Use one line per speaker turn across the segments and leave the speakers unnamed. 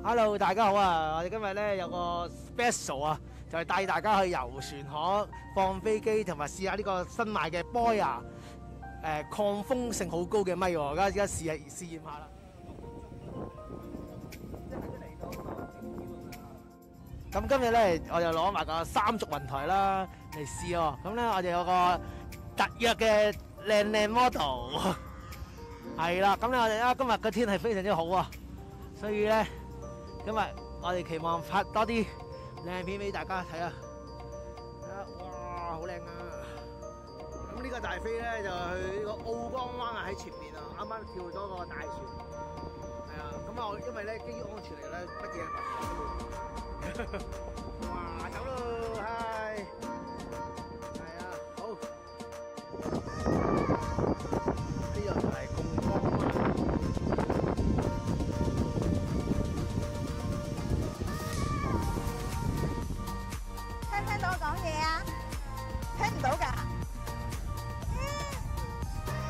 Hello， 大家好啊！我哋今日咧有個 special 啊，就係帶大家去遊船河、放飛機，同埋試下呢個新買嘅 Boya 抗風性好高嘅咪喎。而家試驗下啦。咁今日咧，我就攞埋個三軸雲台啦嚟試喎。咁咧，我哋有個特約嘅靚 model， 係啦。咁咧，我哋今日個天氣非常之好啊，所以咧。今日我哋期望拍多啲靚片俾大家睇啊！哇，好靚啊！咁呢個大飛咧就去呢個澳江灣啊，喺前面啊，啱啱跳咗個大船，係啊！咁啊，因為咧基於安全嚟咧，乜嘢物都冇。哇，走咯，係，係啊，好。呢個就係貢江灣。
聽到我講嘢啊？聽唔到㗎？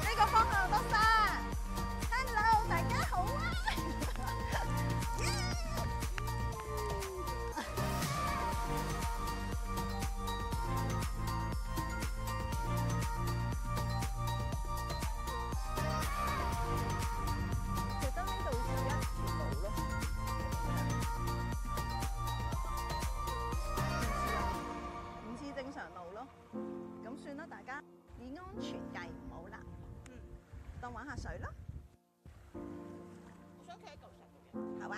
呢個方向得山。Hello， 大家好啊！覺得呢度少一條路咯。正常路咯，咁算啦，大家以安全計唔好啦，當玩下水咯。我想企喺舊石度嘅。好啊。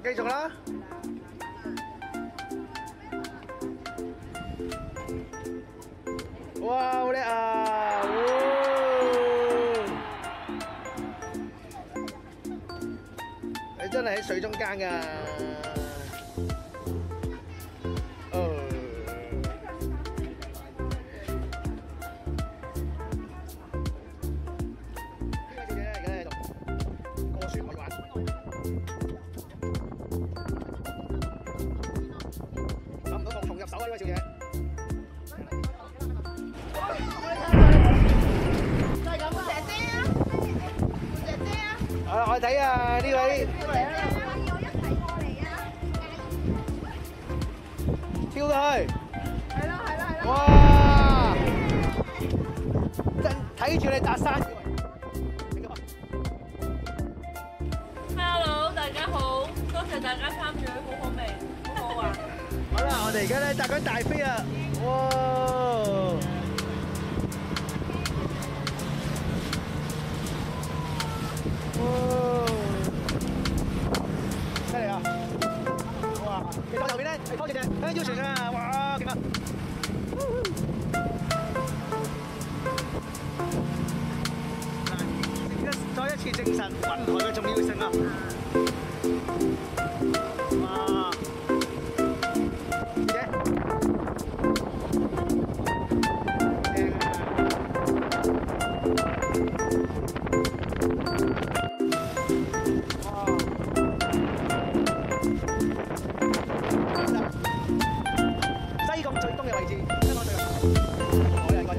繼續啦！哇，好叻啊！你真係喺水中間㗎！手啊，呢位小姐！就係咁啊！姐姐啊！姐姐啊！我睇啊，呢位。我一齊過嚟啊！跳過去。係咯係咯係咯。哇！真睇住你搭山。
Hello， 大家好，多謝大家參與，好好味，好好玩。
好啦，我哋而家咧搭緊大飛啊！哇！哇！犀利啊！哇！其實我右邊咧係拖住隻香蕉船啊！哇！勁啊！嗱，再一次證實雲台嘅重要性啊！哇！西貢最東嘅位置，香港最好嘅應該。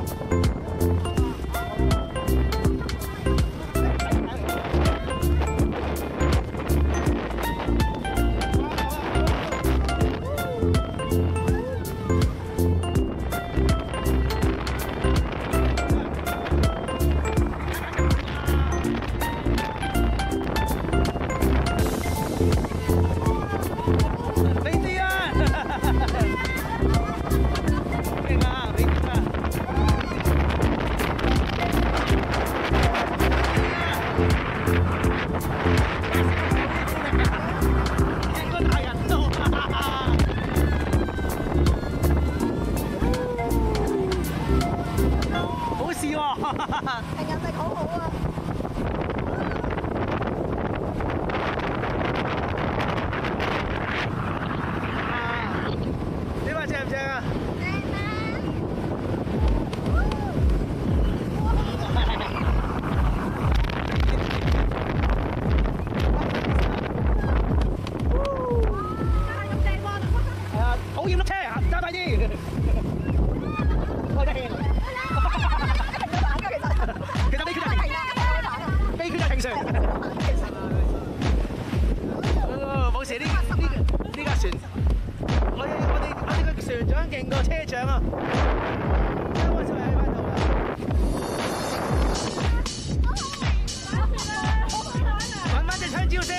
保險碌車，揸快啲！我真係其實你決定飛決定平常。冇事，呢架船，我哋個船長勁過車長啊！揾翻隻香蕉先。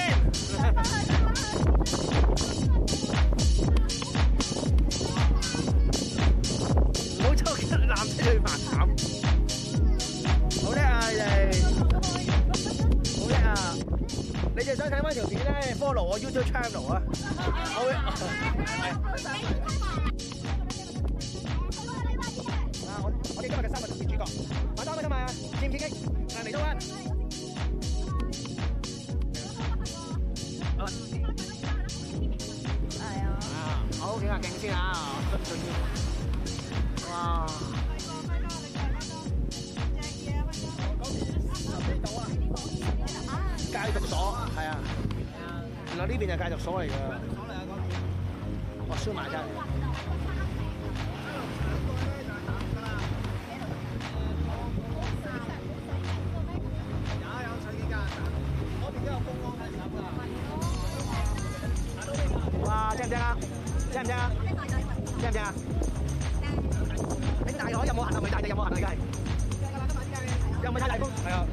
唔好抽男仔去盲斬。好叻啊你哋！好叻啊！你哋想睇翻條片咧 ，follow 我 YouTube channel 啊！好嘅。我哋今日嘅3個特別主角，買單啦今日，刺唔刺激？嚟到啊！係啊！好，幾下勁先啊！哇！戒毒所係啊，原來呢邊係戒毒所嚟㗎。我燒埋真。哇！正唔正啊？正唔正啊？正唔正啊？頂大海有冇行啊？唔係大地有冇行啊？而家係。又唔係太大風，係啊。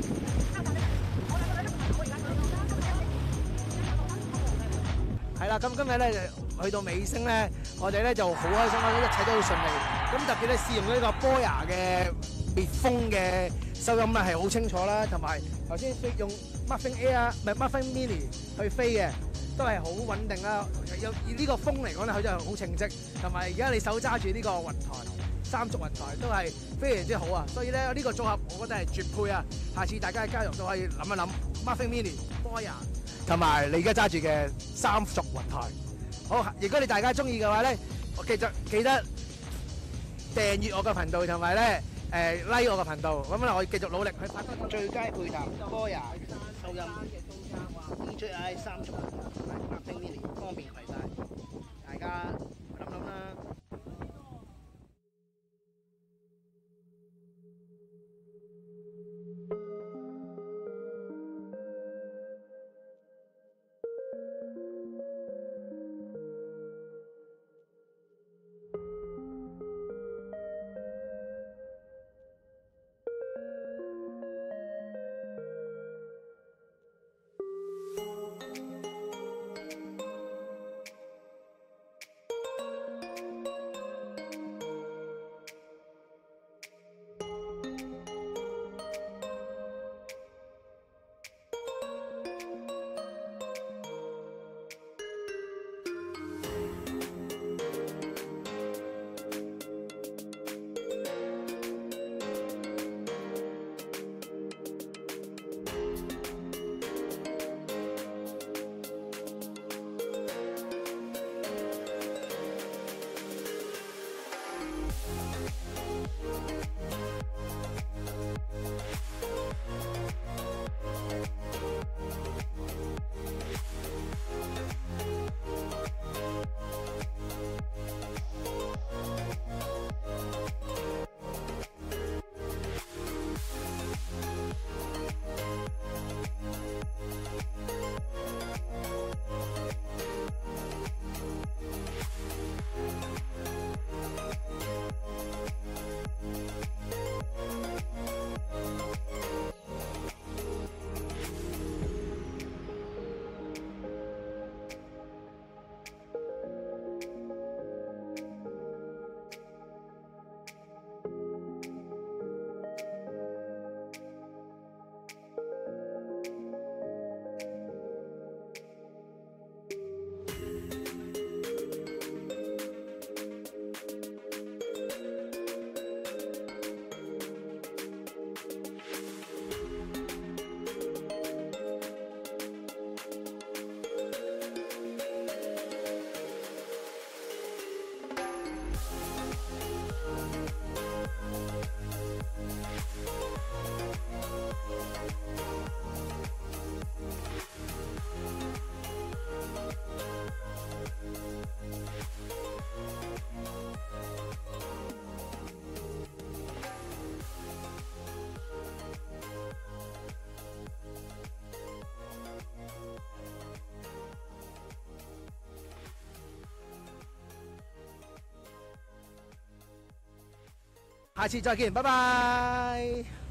係啦，咁今日咧去到尾聲咧，我哋咧就好開心啦，一切都好順利。咁特別咧試用呢個波牙嘅滅風嘅收音咧係好清楚啦，同埋頭先用 Muffin Air 唔係 Muffin Mini 去飛嘅，都係好穩定啦。以呢個風嚟講咧，佢真係好稱職。同埋而家你手揸住呢個雲台，3軸雲台都係非常之好啊。所以咧呢個組合我覺得係絕配啊！下次大家喺街度都可以諗一諗 Muffin Mini 波牙。同埋你而家揸住嘅3軸雲台，好！如果你大家中意嘅話咧，我記得訂閱我嘅頻道，同埋咧like 我嘅頻道，咁咧我繼續努力去拍出最佳配搭波牙收音 DJI 3軸雲台同埋Muffin Mini方便攜帶，大家諗諗啦。下次再見，拜拜。